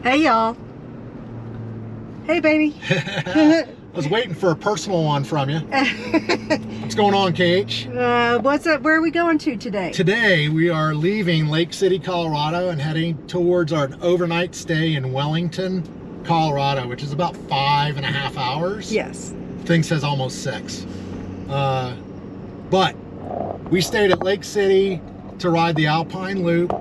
Hey, y'all. Hey, baby. I was waiting for a personal one from you. What's going on, KH? What's up? Where are we going to today? Today, we are leaving Lake City, Colorado, and heading towards our overnight stay in Wellington, Colorado, which is about 5.5 hours. Yes. Thing says almost 6. But we stayed at Lake City to ride the Alpine loop.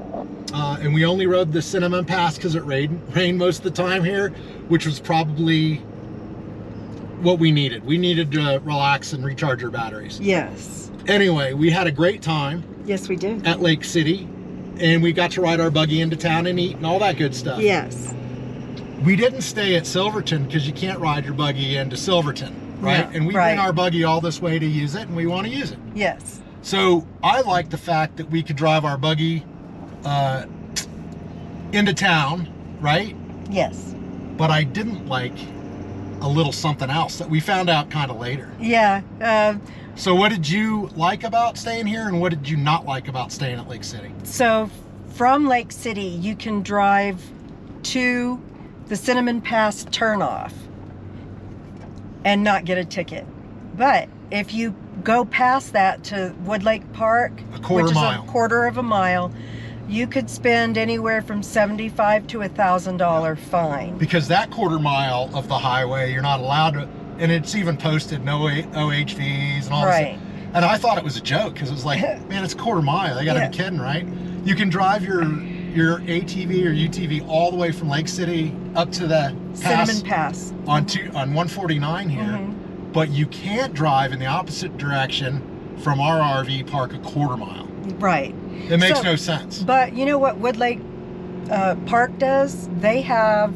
And we only rode the Cinnamon Pass because it rained most of the time here, which was probably what we needed. We needed to relax and recharge our batteries. Yes. Anyway, we had a great time. Yes, we did. At Lake City, and we got to ride our buggy into town and eat and all that good stuff. Yes. We didn't stay at Silverton because you can't ride your buggy into Silverton, right? No, And we bring our buggy all this way to use it, and we want to use it. Yes. So I like the fact that we could drive our buggy into town, right? Yes. But I didn't like a little something else that we found out kind of later. Yeah. So what did you like about staying here, and what did you not like about staying at Lake City? So from Lake City, you can drive to the Cinnamon Pass turnoff and not get a ticket. But if you go past that to Woodlake Park, which is a quarter of a mile, you could spend anywhere from $75 to $1,000 fine. Because that quarter mile of the highway, you're not allowed to, and it's even posted no OHVs and all this. And I thought it was a joke because it was like, man, it's a quarter mile. They gotta be kidding, right? You can drive your ATV or UTV all the way from Lake City up to the Cinnamon Pass on 149 here, but you can't drive in the opposite direction from our RV park a quarter mile. Right. It makes no sense. But you know what Woodlake Park does? They have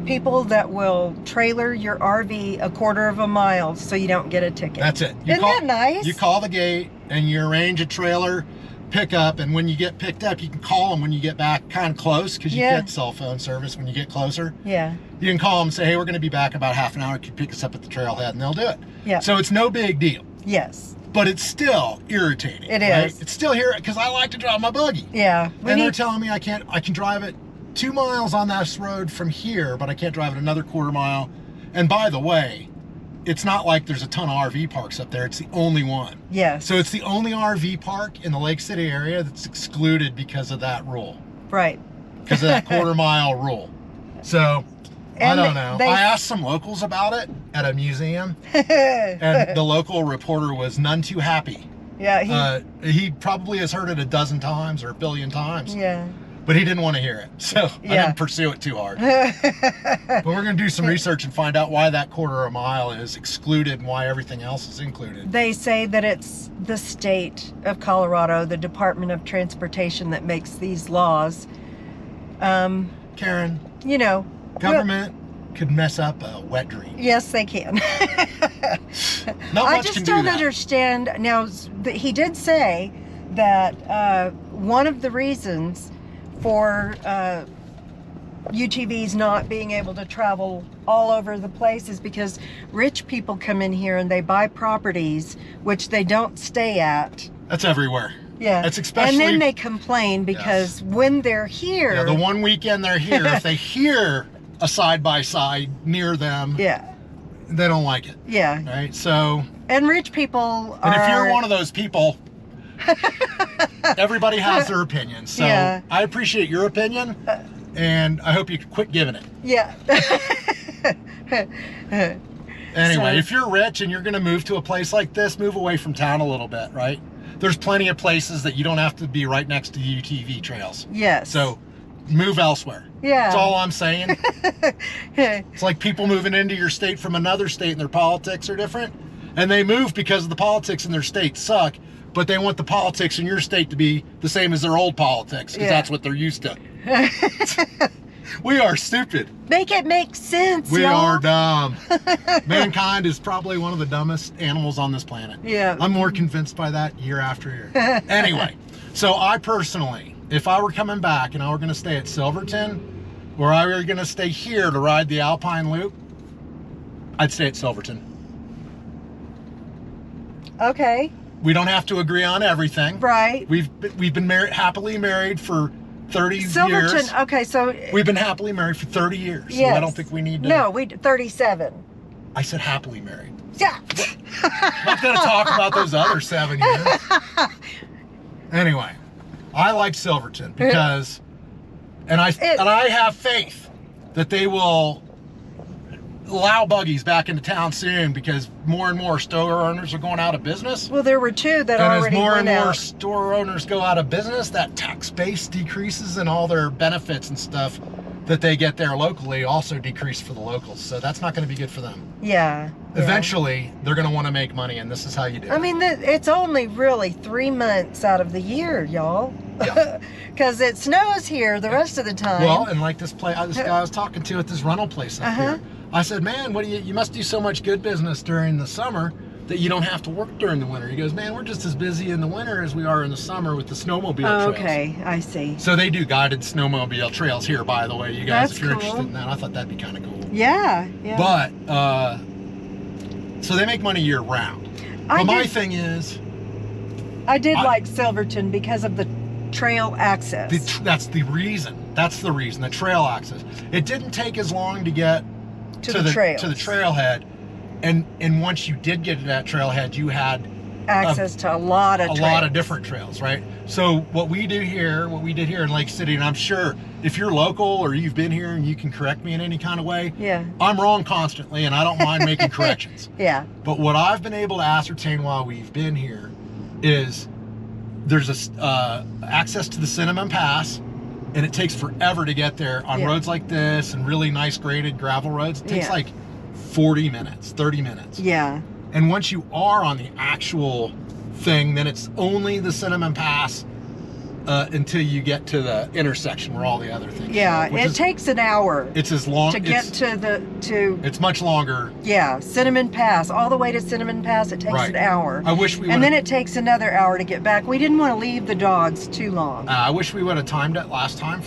people that will trailer your RV a quarter of a mile so you don't get a ticket. That's it. Isn't that nice? You call the gate and you arrange a trailer pickup, and when you get picked up, you can call them when you get back kind of close, because you get cell phone service when you get closer. Yeah. You can call them and say, hey, we're going to be back about half an hour. Can you pick us up at the trailhead? And they'll do it. Yeah. So it's no big deal. Yes. But it's still irritating. It right? is. It's still here because I like to drive my buggy. Yeah. And they're telling me I can drive it 2 miles on this road from here, but I can't drive it another quarter mile. And by the way, it's not like there's a ton of RV parks up there. It's the only one. Yes. So it's the only RV park in the Lake City area that's excluded because of that rule. Right. Because of that quarter mile rule. So I don't know. I asked some locals about it at a museum, and the local reporter was none too happy. Yeah. He probably has heard it a dozen times or a billion times. Yeah. But he didn't want to hear it, so I didn't pursue it too hard. But we're going to do some research and find out why that quarter of a mile is excluded and why everything else is included. They say that it's the state of Colorado, the Department of Transportation, that makes these laws. Karen, you know, government could mess up a wet dream. Yes, they can. I just don't understand. Now, he did say that one of the reasons for UTVs not being able to travel all over the place is because rich people come in here and they buy properties which they don't stay at. That's everywhere. Yeah. That's especially. And then they complain because when they're here. Yeah, the one weekend they're here, if they hear a side-by-side near them, they don't like it. Yeah. Right? So. And rich people And if you're one of those people, everybody has their opinion. So I appreciate your opinion, and I hope you quit giving it. Yeah. Anyway, if you're rich and you're going to move to a place like this, move away from town a little bit, right? There's plenty of places that you don't have to be right next to UTV trails. Yes. So move elsewhere. Yeah. That's all I'm saying. It's like people moving into your state from another state and their politics are different. And they move because the politics in their state suck, but they want the politics in your state to be the same as their old politics, because that's what they're used to. We are stupid. Make it make sense, We are dumb. Mankind is probably one of the dumbest animals on this planet. Yeah. I'm more convinced by that year after year. Anyway, so I personally, if I were coming back and I were going to stay at Silverton, or I were going to stay here to ride the Alpine loop, I'd stay at Silverton. Okay. We don't have to agree on everything. Right. We've been happily married for 30 Silverton, years. okay, so... We've been happily married for 30 years. Yes. So I don't think we need to... No, 37. I said happily married. Yeah. I'm not going to talk about those other 7 years. Anyway, I like Silverton because... And I have faith that they will allow buggies back into town soon because more and more store owners are going out of business. Well, there were 2 that already went out. And as more and more store owners go out of business, that tax base decreases and all their benefits and stuff that they get there locally also decrease for the locals. So that's not going to be good for them. Yeah. Eventually, they're going to want to make money, and this is how you do it. I mean, it's only really 3 months out of the year, y'all. Yeah. Because it snows here the rest of the time. Well, and like this guy I was talking to at this rental place up here, I said, man, you must do so much good business during the summer that you don't have to work during the winter. He goes, man, we're just as busy in the winter as we are in the summer with the snowmobile trails. Okay, I see. So they do guided snowmobile trails here, by the way, you guys, if you're cool. interested in that. I thought that'd be kind of cool. Yeah, yeah. But, so they make money year round. But my thing is... I did like Silverton because of the trail access. That's the reason. That's the reason, the trail access. It didn't take as long to get to the trailhead. And once you did get to that trailhead, you had access to a lot of different trails, right? So what we did here in Lake City, and I'm sure if you're local or you've been here and you can correct me in any kind of way, yeah, I'm wrong constantly and I don't mind making corrections. Yeah. But what I've been able to ascertain while we've been here is there's access to the Cinnamon Pass, and it takes forever to get there on roads like this and really nice graded gravel roads. It takes like 40 minutes, 30 minutes. Yeah. And once you are on the actual thing, then it's only the Cinnamon Pass until you get to the intersection where all the other things Yeah, show, it takes an hour. It's as long to get It's much longer. Yeah, Cinnamon Pass, all the way to Cinnamon Pass, it takes an hour. I wish we. And then it takes another hour to get back. We didn't want to leave the dogs too long. I wish we would have timed it last time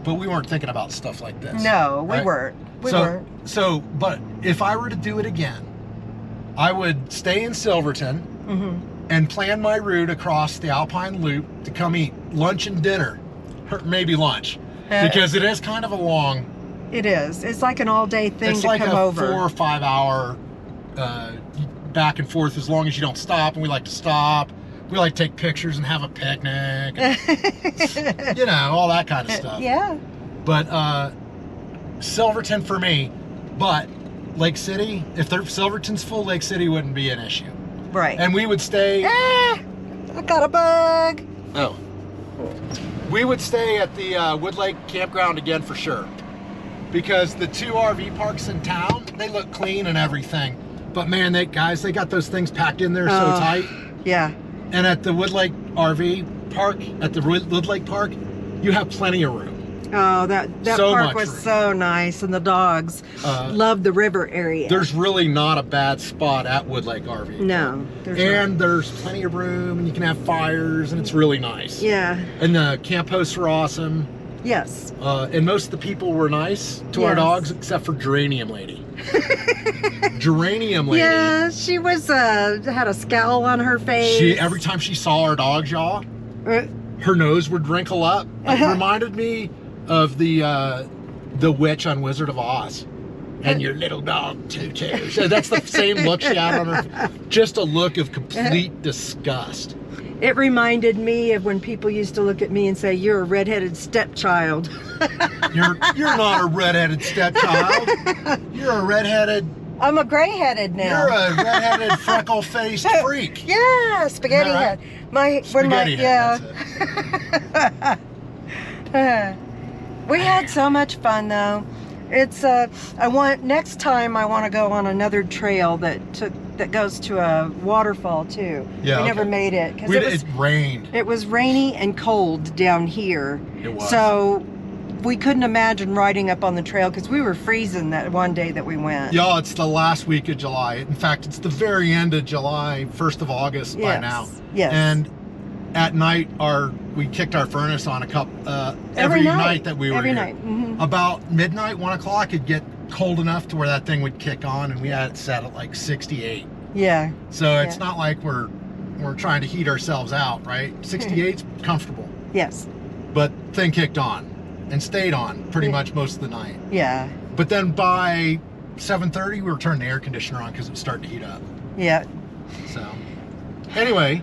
but we weren't thinking about stuff like this. No, we weren't. We weren't. So, but if I were to do it again, I would stay in Silverton. And plan my route across the Alpine Loop to come eat lunch and dinner, or maybe lunch, because it is kind of a long. It is. It's like an all-day thing to come over. It's like a 4 or 5 hour back and forth, as long as you don't stop. And we like to stop. We like to take pictures and have a picnic. And, you know, all that kind of stuff. Yeah. But Silverton for me, but Lake City, if Silverton's full, Lake City wouldn't be an issue. Right. And we would stay... I got a bug. Oh. We would stay at the Wood Lake campground again for sure. Because the 2 RV parks in town, they look clean and everything. But man, they got those things packed in there so tight. Yeah. And at the Wood Lake RV park, at the Wood Lake Park, you have plenty of room. Oh, that park was so nice, and the dogs loved the river area. There's really not a bad spot at Wood Lake RV. No, there's plenty of room, and you can have fires, and it's really nice. Yeah. And the camp hosts are awesome. Yes. And most of the people were nice to our dogs, except for Geranium Lady. Geranium Lady. Yeah, she was had a scowl on her face. Every time she saw our dogs, y'all, her nose would wrinkle up. It reminded me of the witch on Wizard of Oz. And your little dog Tutu. So that's the same look she had on her. Just a look of complete disgust. It reminded me of when people used to look at me and say, "You're a redheaded stepchild." You're not a redheaded stepchild. You're a redheaded. I'm a gray-headed now. You're a redheaded, freckle-faced freak. Yeah, spaghetti head. Spaghetti head. Yeah. We had so much fun though. It's next time I want to go on another trail that goes to a waterfall too. Yeah, we never made it because it rained. It was rainy and cold down here. It was. So we couldn't imagine riding up on the trail because we were freezing that one day that we went. Y'all, it's the last week of July. In fact, it's the very end of July, 1st of August by now. Yes. And at night, we kicked our furnace on every night that we were here. Night. Mm-hmm. About midnight, 1 o'clock, it'd get cold enough to where that thing would kick on, and we had it set at like 68. Yeah. So it's not like we're trying to heat ourselves out, right? 68's comfortable. Yes. But thing kicked on and stayed on pretty much most of the night. Yeah. But then by 7:30, we were turning the air conditioner on because it was starting to heat up. Yeah. So, anyway,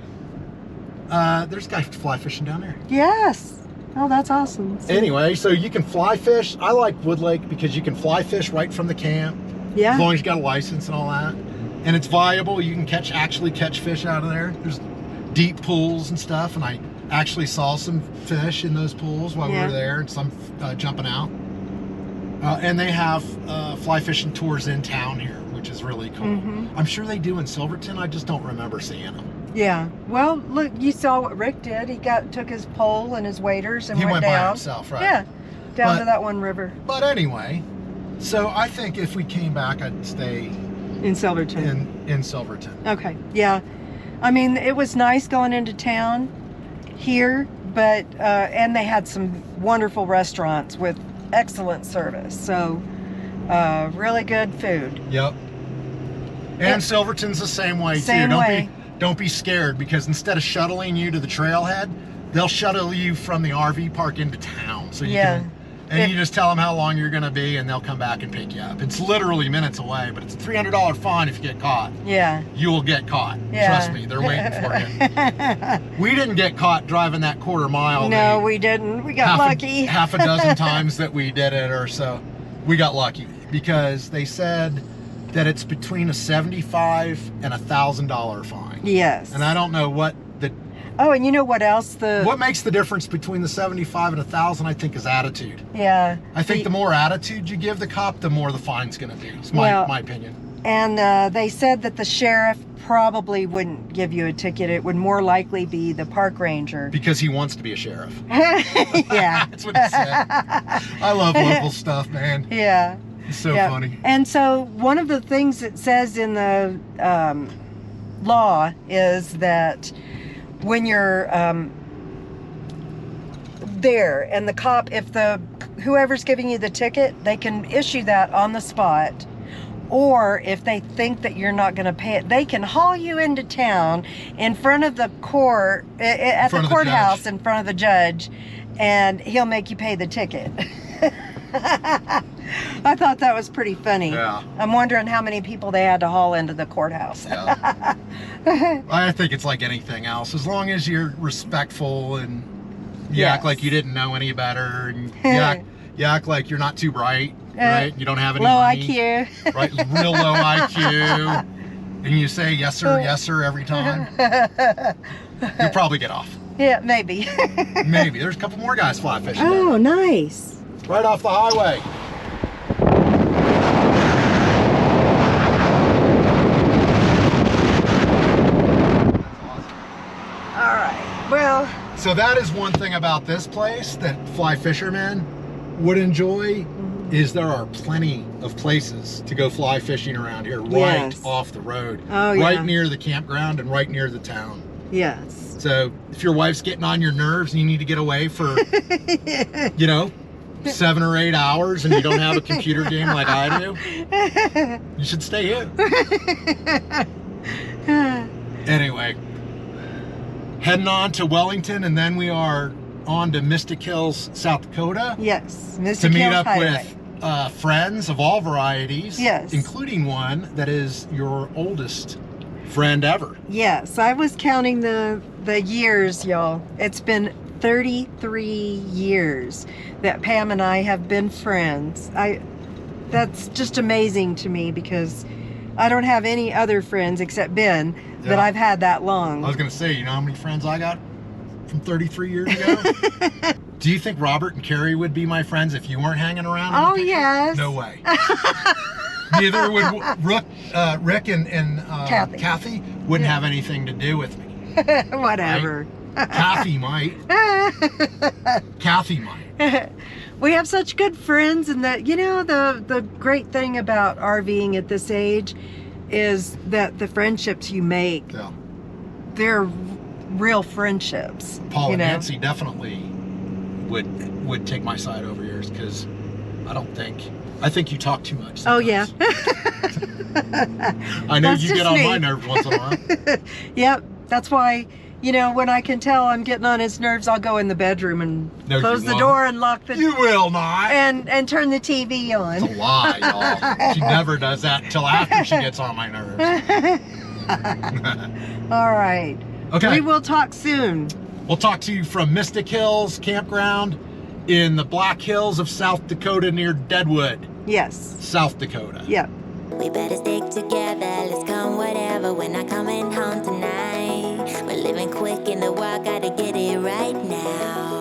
there's a guy fly fishing down there. Yes. Oh, that's awesome. Anyway, so you can fly fish. I like Wood Lake because you can fly fish right from the camp. Yeah. As long as you got a license and all that. And it's viable. You can actually catch fish out of there. There's deep pools and stuff, and I actually saw some fish in those pools while we were there, and some jumping out. And they have fly fishing tours in town here, which is really cool. I'm sure they do in Silverton. I just don't remember seeing them. Yeah. Well, look, you saw what Rick did. He took his pole and his waders and went down. By himself, right? Yeah, down to that one river. But anyway, so I think if we came back, I'd stay in Silverton. In Silverton. Okay. Yeah. I mean, it was nice going into town here, but and they had some wonderful restaurants with excellent service. So really good food. Yep. And Silverton's the same way too. Don't be scared, because instead of shuttling you to the trailhead, they'll shuttle you from the RV park into town. So you can, and you just tell them how long you're going to be, and they'll come back and pick you up. It's literally minutes away, but it's a $300 fine if you get caught. Yeah. You will get caught. Yeah. Trust me, they're waiting for you. We didn't get caught driving that quarter mile. No, we didn't. We got lucky. Half a dozen times that we did it or so. We got lucky because they said that it's between a $75 and $1,000 fine. Yes. And I don't know what the... Oh, and you know what else? What makes the difference between the 75 and 1,000, I think, is attitude. Yeah. I think the more attitude you give the cop, the more the fine's going to be. It's my opinion. And they said that the sheriff probably wouldn't give you a ticket. It would more likely be the park ranger. Because he wants to be a sheriff. Yeah. That's what he said. I love local stuff, man. Yeah. It's so funny. And so one of the things it says in the law is that when you're there and the cop, if whoever's giving you the ticket, they can issue that on the spot. Or if they think that you're not going to pay it, they can haul you into town in front of the court, at the courthouse in front of the judge, and he'll make you pay the ticket. I thought that was pretty funny. Yeah. I'm wondering how many people they had to haul into the courthouse. Yeah. I think it's like anything else. As long as you're respectful and you act like you didn't know any better, and you act like you're not too bright, right? You don't have any low money, IQ. Right? Real low IQ. And you say yes sir every time. You'll probably get off. Yeah, maybe. Maybe. There's a couple more guys fly fishing. Oh, nice. Right off the highway. All right. Well. So that is one thing about this place that fly fishermen would enjoy, is there are plenty of places to go fly fishing around here, right off the road. Oh, yeah. Right near the campground and right near the town. Yes. So if your wife's getting on your nerves and you need to get away for, 7 or 8 hours and you don't have a computer game like I do, you should stay here. Anyway, heading on to Wellington, and then we are on to Mystic Hills, South Dakota. Yes, Mystic Hills. To meet up Highway. with friends of all varieties. Yes. Including one that is your oldest friend ever. Yes, I was counting the years, y'all. It's been 33 years that Pam and I have been friends. That's just amazing to me, because I don't have any other friends except Ben that I've had that long. I was going to say, you know how many friends I got from 33 years ago? Do you think Robert and Carrie would be my friends if you weren't hanging around? Oh, yes. No way. Neither would Rick and Kathy wouldn't have anything to do with me. Whatever. Right? Kathy might. Kathy might. We have such good friends, and the great thing about RVing at this age is that the friendships you make, they're real friendships. Paul and Nancy definitely would take my side over yours, because I think you talk too much sometimes. Oh, yeah. I know you get on my nerves once in a while. Yep. That's why You know, when I can tell I'm getting on his nerves, I'll go in the bedroom and close the door and lock the... You will not. And turn the TV on. It's a lie, y'all. She never does that until after she gets on my nerves. All right. Okay. We will talk soon. We'll talk to you from Mystic Hills Campground in the Black Hills of South Dakota near Deadwood. Yes. South Dakota. Yep. We better stick together, let's come whatever. We're not coming home tonight. We're living quick in the world, gotta get it right now.